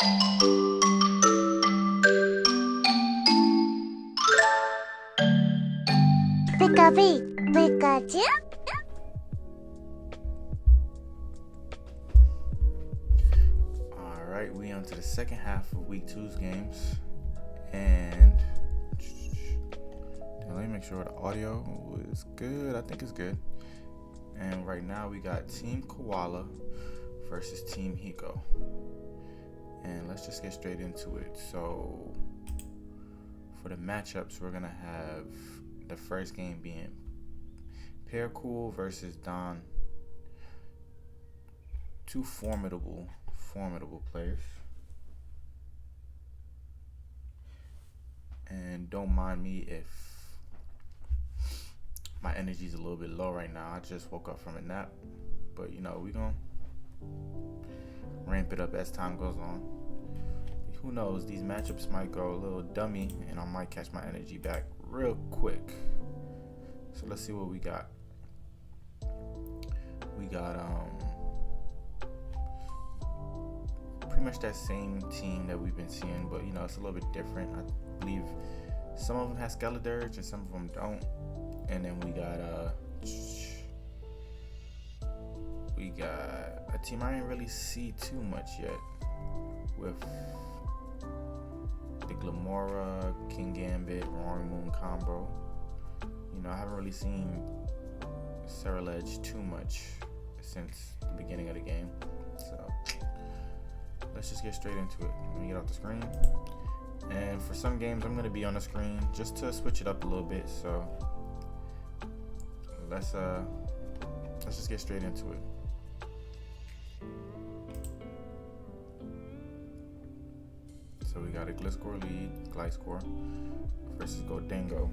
Pikachu? Alright, we on to the second half of week 2's games. And let me make sure the audio is good. I think it's good. And right now we got Team Koala versus Team Hiko. And let's just get straight into it. So for the matchups, we're gonna have the first game being Paracool versus Don. Two formidable players. And don't mind me if my energy's a little bit low right now. I just woke up from a nap. But you know, we gonna ramp it up as time goes on. Who knows, these matchups might go a little dummy and I might catch my energy back real quick. So let's see what we got. We got pretty much that same team that we've been seeing, but you know, it's a little bit different. I believe some of them have Skeledirge and some of them don't. And then we got a team I didn't really see too much yet with the Glamora, King Gambit, Roaring Moon combo. You know, I haven't really seen Ceruledge too much since the beginning of the game. So let's just get straight into it. Let me get off the screen. And for some games, I'm going to be on the screen just to switch it up a little bit. So let's just get straight into it. So we got a Gliscor lead, Gliscor versus Godango.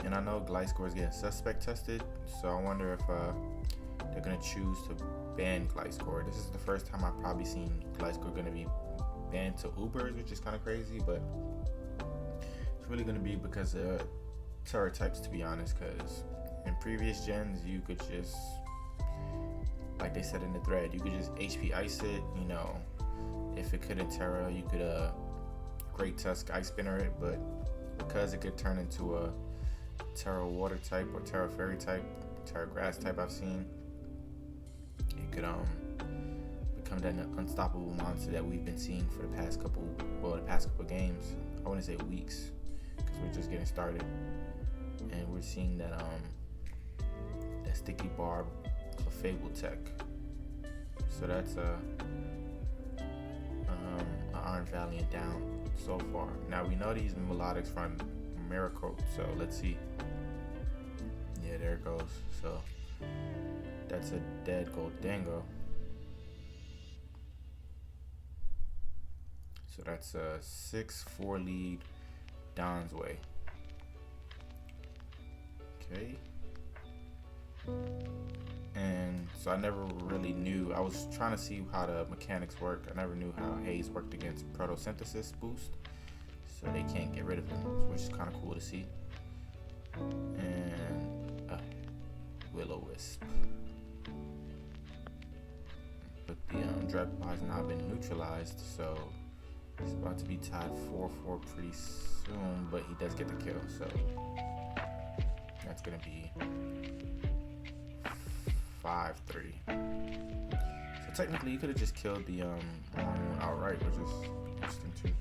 And I know Gliscor is getting suspect tested, so I wonder if they're gonna choose to ban Gliscor. This is the first time I've probably seen Gliscor gonna be banned to Ubers, which is kind of crazy, but it's really gonna be because of Terra types, to be honest. Because in previous gens, you could just, like they said in the thread, you could just HP Ice it. You know, if it couldn't Terra, you could Great Tusk Ice Spinner it, but because it could turn into a Terra Water type or Terra Fairy type, Terra Grass type I've seen, it could become that unstoppable monster that we've been seeing for the past couple games. I wouldn't say weeks, because we're just getting started, and we're seeing that Sticky Barb Clefable tech. So that's an Iron Valiant down so far. Now we know these melodics from Miracle, so let's see. Yeah, there it goes. So that's a dead Goldango. So that's a 6-4 lead Don's way. Okay. And so I never really knew. I was trying to see how the mechanics work. I never knew how Haze worked against Photosynthesis boost. So they can't get rid of him, which is kind of cool to see. And Will-O-Wisp. But the Dragapult has now been neutralized, so it's about to be tied 4-4 pretty soon, but he does get the kill, so that's going to be 5-3. So technically, you could have just killed the outright, which is interesting too.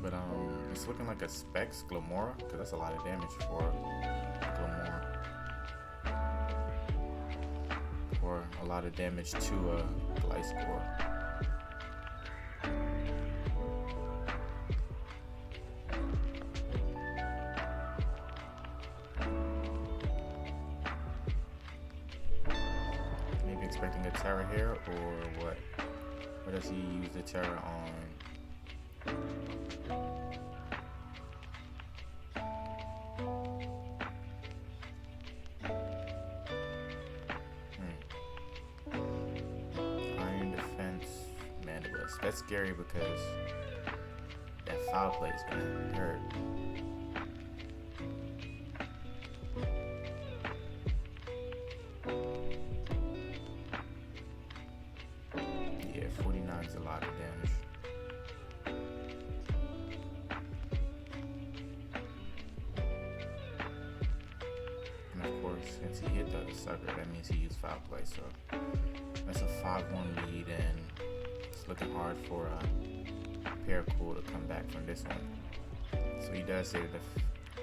But it's looking like a Specs Glamora, because that's a lot of damage for Glamora. Or a lot of damage to a Gliscor. expecting a Terra here, or what? Or does he use the Terra on? Iron Defense Mandibles. That's scary because that foul play is gonna hurt. Yeah, 49 is a lot of damage. And of course, since he hit the sucker, that means he used foul play. So that's a 5-1 lead, and it's looking hard for Paracool to come back from this one. So he does save the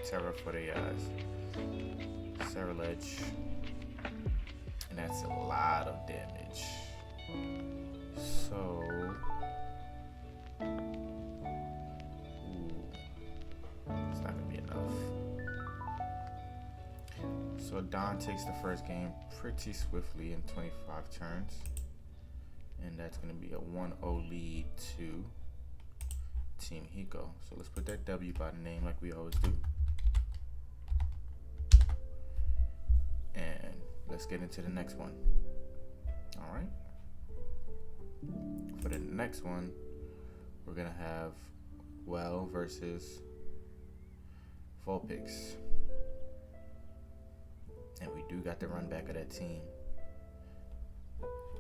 Terra for the Cerulege, and that's a lot of damage. So, it's not gonna be enough. So Don takes the first game pretty swiftly in 25 turns, and that's gonna be a 1-0 lead to Team Hiko. So let's put that W by the name like we always do. And let's get into the next one. All right. For the next one, we're gonna have Well versus Vulpix. And we do got the run back of that team.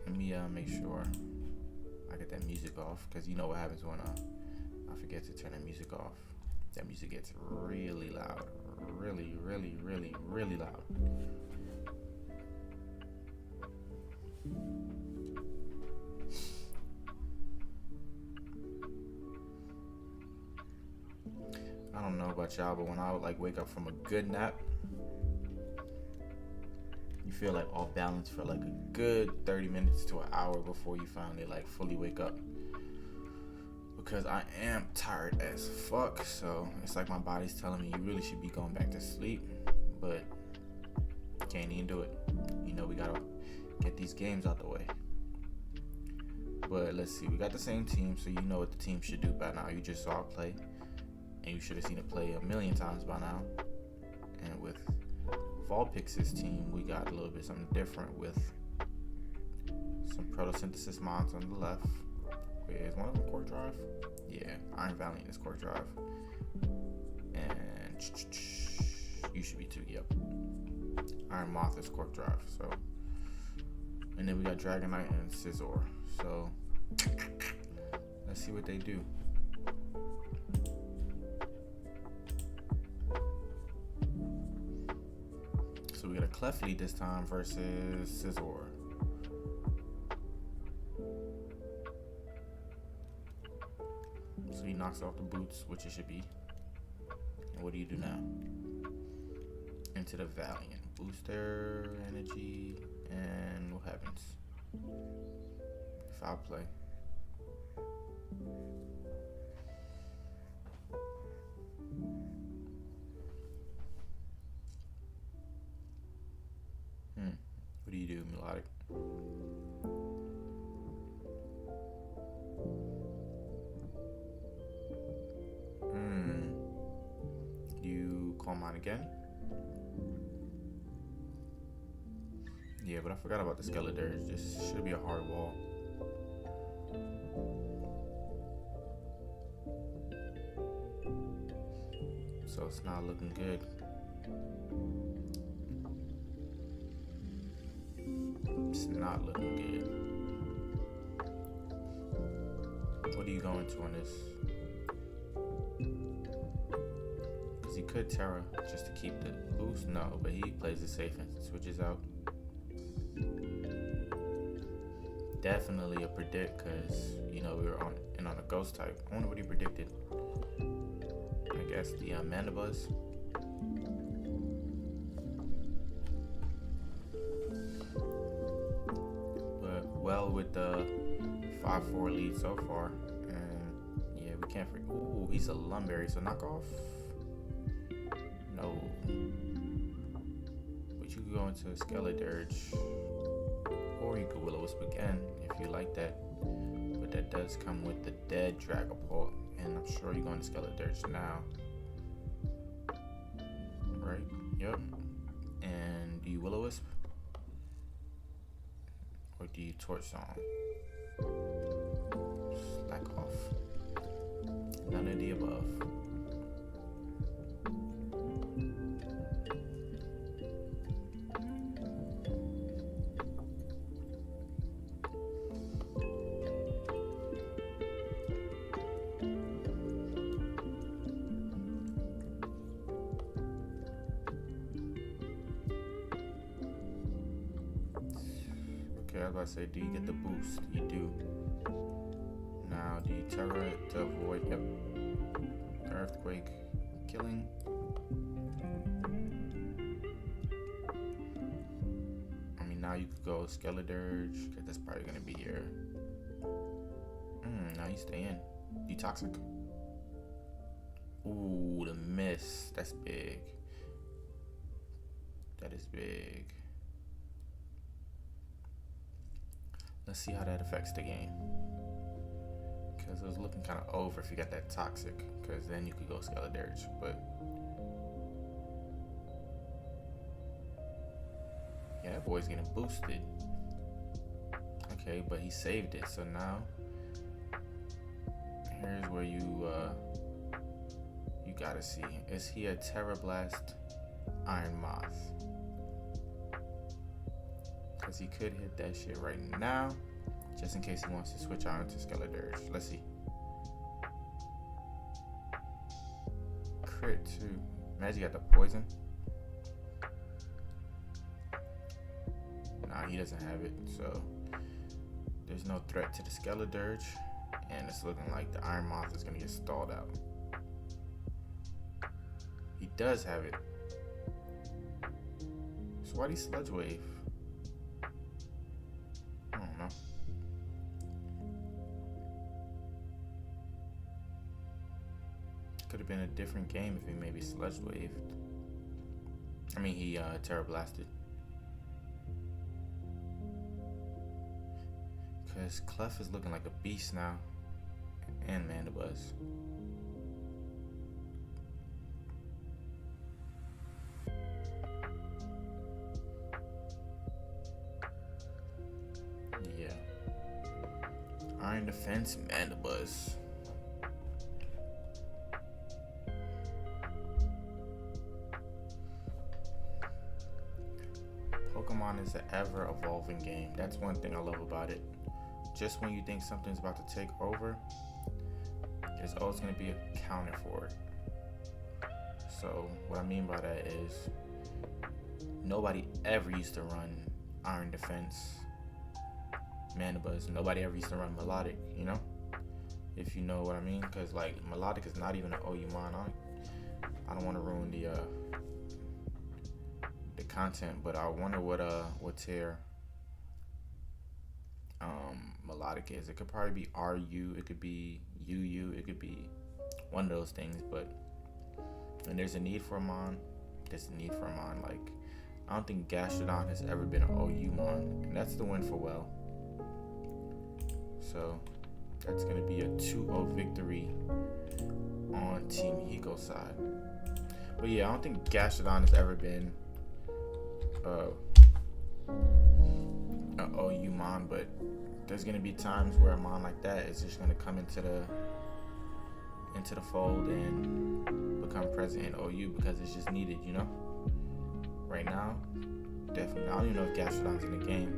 Let me make sure I get that music off, because you know what happens when I forget to turn that music off. That music gets really loud. Really, really, really, really loud. I don't know about y'all, but when I would like wake up from a good nap, you feel like off balance for like a good 30 minutes to an hour before you finally like fully wake up. Because I am tired as fuck, so it's like my body's telling me you really should be going back to sleep, but can't even do it. You know, we gotta get these games out the way. But let's see, we got the same team, so you know what the team should do by now. You just saw it play, and you should have seen it play a million times by now. And with Vulpix's team, we got a little bit something different with some photosynthesis mods on the left. Wait, is one of them Core Drive? Yeah, Iron Valiant is Core Drive. And you should be too, yep. Iron Moth is Core Drive, so. And then we got Dragonite and Scizor. So, let's see what they do. So we got a Clefly this time versus Scizor. So he knocks off the boots, which it should be. And what do you do now? Into the Valiant. Booster, energy, and what happens? Foul play. What do you do, Melodic? You call mine again? Yeah, but I forgot about the Skeletor. This should be a hard wall. So it's not looking good. It's not looking good. What are you going to on this? Because he could Terra just to keep the boost. No, but he plays it safe and switches out. Definitely a predict, because you know we were on a ghost type. I wonder what he predicted. I guess the Mandibuzz. But well, with the 5-4 lead so far, and yeah, we can't forget. Ooh, he's a Lumberry, so knock off. No, but you could go into a Skeledirge, or you could Wisp again if you like that. But that does come with the dead Dragapult, and I'm sure you're going to Skeledirge now. Right? Yep. And do you Will-O-Wisp? Or do you Torch Song? Slack off. None of the above. Okay, I was about to say, do you get the boost? You do. Now, do you Terra to avoid? Yep. Earthquake killing. I mean, now you could go Skeledirge, because that's probably going to be your. Now you stay in. You Toxic. Ooh, the miss. That's big. That is big. Let's see how that affects the game. Because it was looking kind of over if you got that Toxic. Because then you could go Skeledirge. But yeah, that boy's getting boosted. Okay, but he saved it. So now here's where you gotta see. Is he a Terra Blast Iron Moth? Because he could hit that shit right now, just in case he wants to switch on to Skeledirge. Let's see. Crit too. Imagine you got the poison. Nah, he doesn't have it, so there's no threat to the Skeledirge, and it's looking like the Iron Moth is gonna get stalled out. He does have it. So why do you Sludge Wave? I don't know. Could have been a different game if he maybe Sludge Waved. I mean, he Terra Blasted. Because Clef is looking like a beast now. And Mandibuzz. Yeah. Iron Defense, Mandibuzz. Pokemon is an ever-evolving game. That's one thing I love about it. Just when you think something's about to take over, there's always going to be a counter for it. So what I mean by that is nobody ever used to run Iron Defense, Mandibuzz. Nobody ever used to run Melodic, you know? If you know what I mean. Because like Melodic is not even an OU-mon. I don't want to ruin the content, but I wonder what tier Melodic is. It could probably be RU, it could be UU, it could be one of those things. But when there's a need for a mon, there's a need for a mon. Like, I don't think Gastrodon has ever been an OU mon, and that's the win for Well. So that's gonna be a 2-0 victory on Team Hiko's side. But yeah, I don't think Gastrodon has ever been an OU mon, but there's gonna be times where a mon like that is just gonna come into the fold and become present in OU because it's just needed, you know. Right now, definitely. I don't even know if Gastrodon's in the game,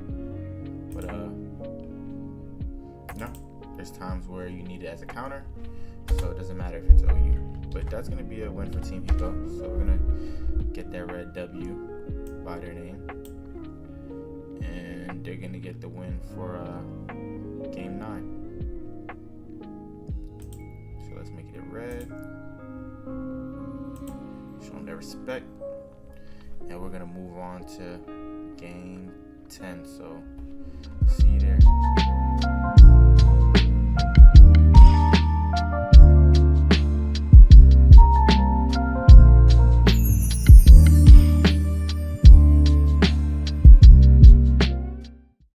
but no. There's times where you need it as a counter, so it doesn't matter if it's OU. But that's gonna be a win for Team Hiko. So we're gonna get that red W by their name, and they're gonna get the win for game 9. So let's make it a red, show them their respect, and we're gonna move on to game 10. So see you there.